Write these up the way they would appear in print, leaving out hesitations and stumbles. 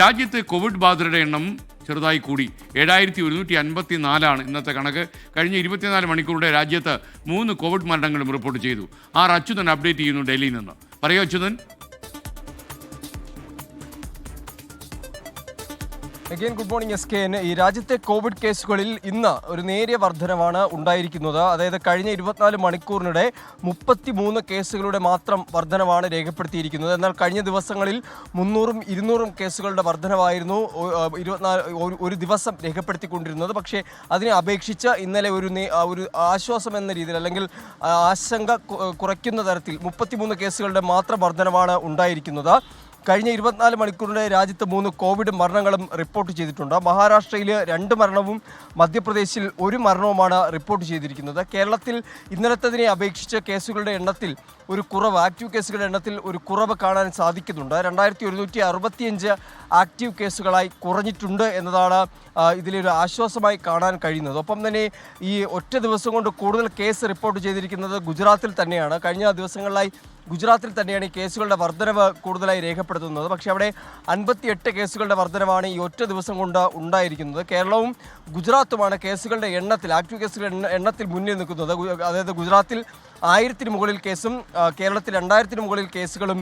രാജ്യത്ത് കോവിഡ് ബാധിതരുടെ എണ്ണം ചെറുതായി കൂടി 7154 ഇന്നത്തെ കണക്ക്. കഴിഞ്ഞ 24 മണിക്കൂറുടെ രാജ്യത്ത് 3 കോവിഡ് മരണങ്ങളും റിപ്പോർട്ട് ചെയ്തു. അച്യുതൻ അപ്ഡേറ്റ് ചെയ്യുന്നു ഡൽഹിയിൽ നിന്ന്. പറയൂ Achuthan. Again good morning SKN. ഈ രാജ്യത്തെ കോവിഡ് കേസുകളിൽ ഇന്ന് ഒരു നേരിയ വർധനവാണ് ഉണ്ടായിരിക്കുന്നത്. അതായത് കഴിഞ്ഞ 24 മണിക്കൂറിനിടെ 33 കേസുകളുടെ മാത്രം വർധനവാണ് രേഖപ്പെടുത്തിയിരിക്കുന്നത്. എന്നാൽ കഴിഞ്ഞ ദിവസങ്ങളിൽ 300ഉം 200ഉം കേസുകളുടെ വർധനവായിരുന്നു ഒരു ദിവസം രേഖപ്പെടുത്തിക്കൊണ്ടിരുന്നത്. പക്ഷേ അതിനെ അപേക്ഷിച്ച് ഇന്നലെ ഒരു ആശ്വാസം എന്ന രീതിയിൽ, അല്ലെങ്കിൽ ആശങ്ക കുറയ്ക്കുന്ന തരത്തിൽ 33 കേസുകളുടെ മാത്രം വർധനവാണ് ഉണ്ടായിരിക്കുന്നത്. കഴിഞ്ഞ 24 മണിക്കൂറിടെ രാജ്യത്ത് 3 കോവിഡ് മരണങ്ങളും റിപ്പോർട്ട് ചെയ്തിട്ടുണ്ട്. മഹാരാഷ്ട്രയിൽ 2 മരണവും മധ്യപ്രദേശിൽ 1 മരണവുമാണ് റിപ്പോർട്ട് ചെയ്തിരിക്കുന്നത്. കേരളത്തിൽ ഇന്നലത്തതിനെ അപേക്ഷിച്ച് കേസുകളുടെ എണ്ണത്തിൽ ഒരു കുറവ്, ആക്റ്റീവ് കേസുകളുടെ എണ്ണത്തിൽ ഒരു കുറവ് കാണാൻ സാധിക്കുന്നുണ്ട്. 2165 ആക്റ്റീവ് കേസുകളായി കുറഞ്ഞിട്ടുണ്ട് എന്നതാണ് ഇതിലൊരു ആശ്വാസമായി കാണാൻ കഴിയുന്നത്. ഒപ്പം തന്നെ ഈ ഒറ്റ ദിവസം കൊണ്ട് കൂടുതൽ കേസ് റിപ്പോർട്ട് ചെയ്തിരിക്കുന്നത് ഗുജറാത്തിൽ തന്നെയാണ്. കഴിഞ്ഞ ദിവസങ്ങളിലായി ഗുജറാത്തിൽ തന്നെയാണ് ഈ കേസുകളുടെ വർധനവ് കൂടുതലായി രേഖപ്പെടുത്തുന്നത്. പക്ഷേ അവിടെ 58 കേസുകളുടെ വർധനവാണ് ഈ ഒറ്റ ദിവസം കൊണ്ട് ഉണ്ടായിരിക്കുന്നത്. കേരളവും ഗുജറാത്തുമാണ് കേസുകളുടെ എണ്ണത്തിൽ, ആക്റ്റീവ് കേസുകളുടെ എണ്ണത്തിൽ മുന്നിൽ നിൽക്കുന്നത്. അതായത് ഗുജറാത്തിൽ 1000-ന് മുകളിൽ കേസും കേരളത്തിൽ 2000-ന് മുകളിൽ കേസുകളും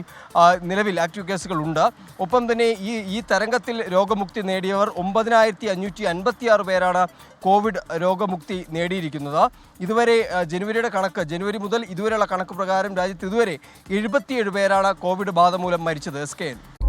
നിലവിൽ ആക്റ്റീവ് കേസുകളുണ്ട്. ഒപ്പം തന്നെ ഈ തരംഗത്തിൽ രോഗമുക്തി നേടിയവർ 9556 പേരാണ് കോവിഡ് രോഗമുക്തി നേടിയിരിക്കുന്നത്. ഇതുവരെ ജനുവരി മുതൽ ഇതുവരെയുള്ള കണക്ക് പ്രകാരം രാജ്യത്ത് ഇതുവരെ 77 പേരാണ് കോവിഡ് ബാധ മൂലം മരിച്ചത്. SKN.